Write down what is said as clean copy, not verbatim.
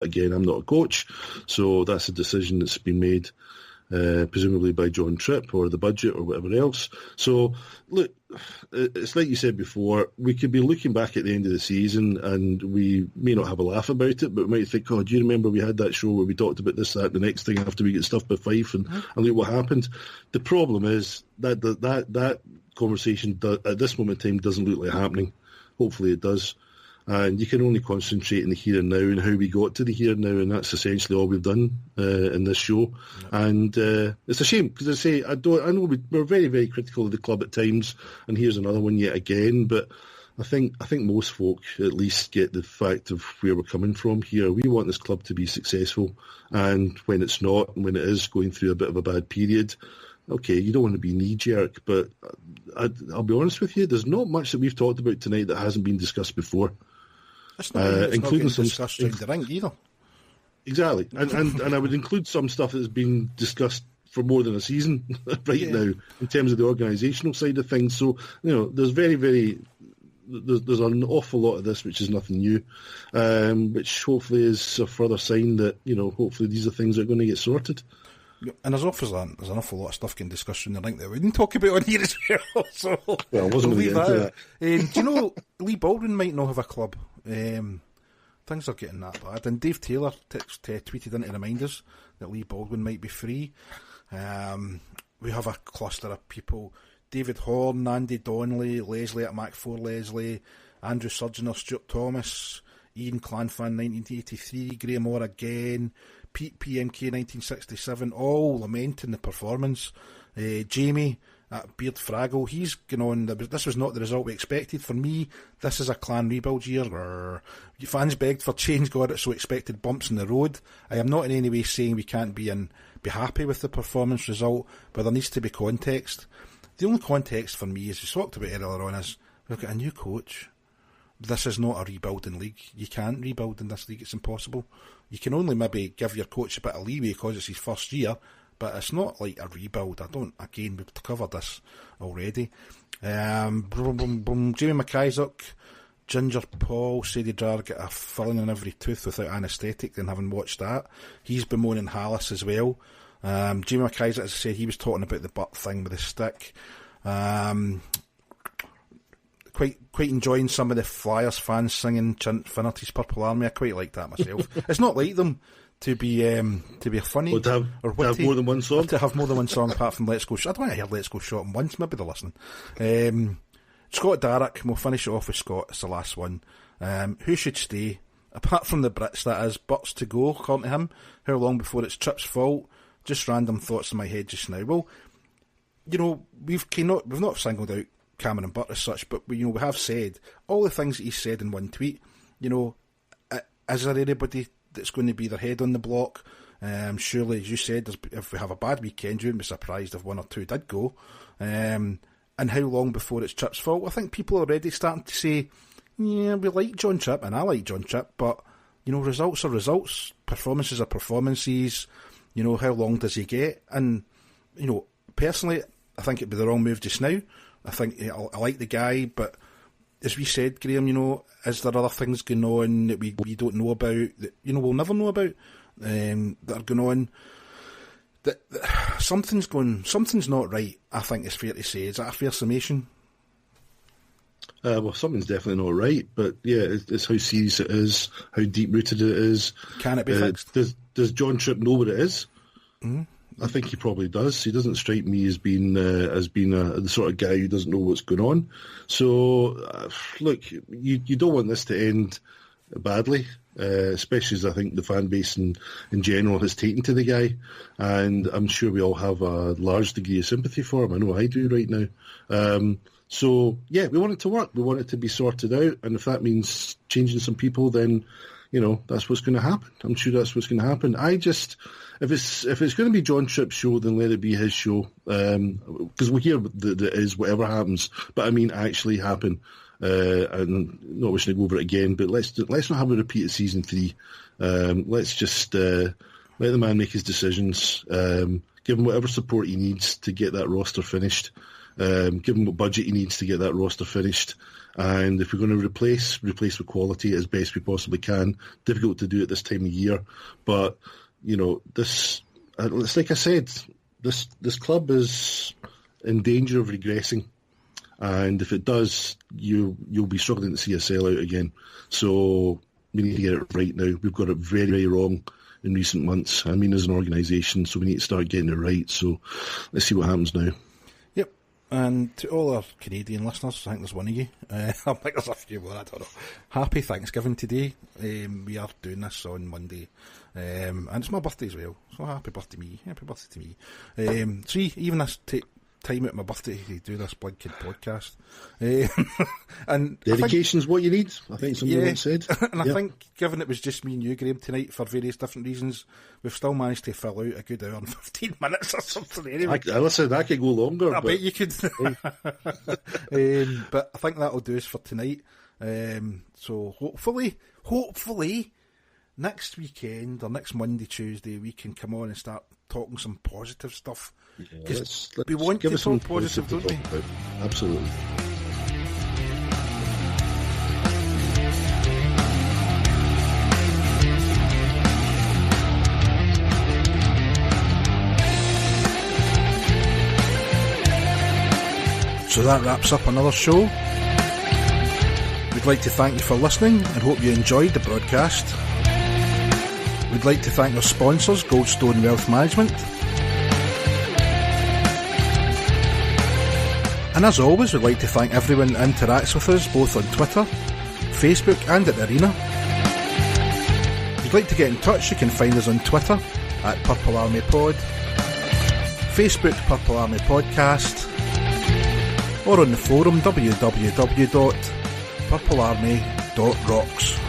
again, I'm not a coach, so that's a decision that's been made, presumably by John Tripp or the budget or whatever else. So, look, it's like you said before, we could be looking back at the end of the season and we may not have a laugh about it, but we might think, oh, do you remember we had that show where we talked about this, that, the next thing after we get stuffed by Fife and look what happened. The problem is that conversation at this moment in time doesn't look like happening. Hopefully it does. And you can only concentrate in the here and now and how we got to the here and now, and that's essentially all we've done in this show. Yeah. And it's a shame, because I know we're very, very critical of the club at times, and here's another one yet again, but I think most folk at least get the fact of where we're coming from here. We want this club to be successful, and when it's not, and when it is going through a bit of a bad period, okay, you don't want to be knee-jerk, but I'll be honest with you, there's not much that we've talked about tonight that hasn't been discussed before. It's including some discussed around the ring either. Exactly, and I would include some stuff that's been discussed for more than a season now in terms of the organisational side of things. So there's there's an awful lot of this which is nothing new, which hopefully is a further sign that hopefully these are things that are going to get sorted. And there's an awful lot of stuff getting discussed in the ring that we didn't talk about on here as well. So I wasn't going to get into that. Do you know Lee Baldwin might not have a club? Things are getting that bad. And Dave Taylor tweeted in to remind us that Lee Baldwin might be free. We have a cluster of people: David Horn, Andy Donnelly, Leslie at Mac4 Leslie, Andrew Surgeon or Stuart Thomas, Ian Clanfan 1983, Graham Orr again, Pete PMK 1967, all lamenting the performance. Jamie at Beard Fraggle, he's going on, this was not the result we expected. For me, this is a clan rebuild year. Fans begged for change, got it, so expected bumps in the road. I am not in any way saying we can't be happy with the performance result, but there needs to be context. The only context for me, as we talked about earlier on, is we've got a new coach. This is not a rebuilding league. You can't rebuild in this league. It's impossible. You can only maybe give your coach a bit of leeway because it's his first year, but it's not like a rebuild. We've covered this already. Jamie McIsaac, Ginger Paul said he'd rather get a filling in every tooth without anaesthetic than having watched that. He's bemoaning Hallis as well. Jamie McIsaac, as I said, he was talking about the butt thing with the stick. Quite enjoying some of the Flyers fans singing Finity's Purple Army. I quite like that myself. It's not like them to be funny or to have more than one song. To have more than one song apart from Let's Go Shot. I don't want to hear Let's Go Shot once. Maybe they're listening. Scott Darroch. We'll finish it off with Scott. It's the last one. Who should stay? Apart from the Brits, that is. Butts to go, according to him. How long before it's Tripp's fault? Just random thoughts in my head just now. Well, we've not singled out Cameron Butt as such, but we have said all the things that he said in one tweet. Is there anybody that's going to be their head on the block? Surely, as you said, if we have a bad weekend, you wouldn't be surprised if one or two did go. And how long before it's Tripp's fault? I think people are already starting to say, yeah, we like John Tripp, and I like John Tripp, but results are results, performances are performances. How long does he get? And personally, I think it'd be the wrong move just now. I think I like the guy, but as we said, Graham, is there other things going on that we don't know about, that we'll never know about, that are going on? That something's not right, I think it's fair to say. Is that a fair summation? Well, something's definitely not right, but yeah, it's how serious it is, how deep-rooted it is. Can it be fixed? Does John Tripp know what it is? Mm-hmm. I think he probably does. He doesn't strike me as being the sort of guy who doesn't know what's going on. So, look, you don't want this to end badly, especially as I think the fan base in general has taken to the guy, and I'm sure we all have a large degree of sympathy for him. I know I do right now. So, yeah, we want it to work. We want it to be sorted out, and if that means changing some people, then that's what's going to happen. I'm sure that's what's going to happen. If it's going to be John Tripp's show, then let it be his show. Because we'll hear that it is whatever happens, but I mean actually happen. And not wishing to go over it again, but let's not have a repeat of season 3. Let's just let the man make his decisions. Give him whatever support he needs to get that roster finished. give him what budget he needs to get that roster finished. And if we're going to replace with quality as best we possibly can. Difficult to do at this time of year, but this. It's like I said, this club is in danger of regressing, and if it does, you'll be struggling to see a sellout again. So we need to get it right now. We've got it very, very wrong in recent months. I mean, as an organisation, so we need to start getting it right. So let's see what happens now. Yep, and to all our Canadian listeners, I think there's one of you. I think there's a few more, I don't know. Happy Thanksgiving today. We are doing this on Monday. And it's my birthday as well, so happy birthday to me. See, even this time out of my birthday to do this Blood Kid podcast. And dedication's what you need, I think somebody once said. And I think, given it was just me and you, Graham, tonight, for various different reasons, we've still managed to fill out a good hour and 15 minutes or something anyway. Listen, I could go longer. I bet you could. But I think that'll do us for tonight. So hopefully, next weekend or next Monday, Tuesday, we can come on and start talking some positive stuff. Because we want to talk positive, don't we? Absolutely. So that wraps up another show. We'd like to thank you for listening and hope you enjoyed the broadcast. We'd like to thank our sponsors, Goldstone Wealth Management. And as always, we'd like to thank everyone that interacts with us, both on Twitter, Facebook and at the Arena. If you'd like to get in touch, you can find us on Twitter at Purple Army Pod, Facebook Purple Army Podcast, or on the forum www.purplearmy.rocks.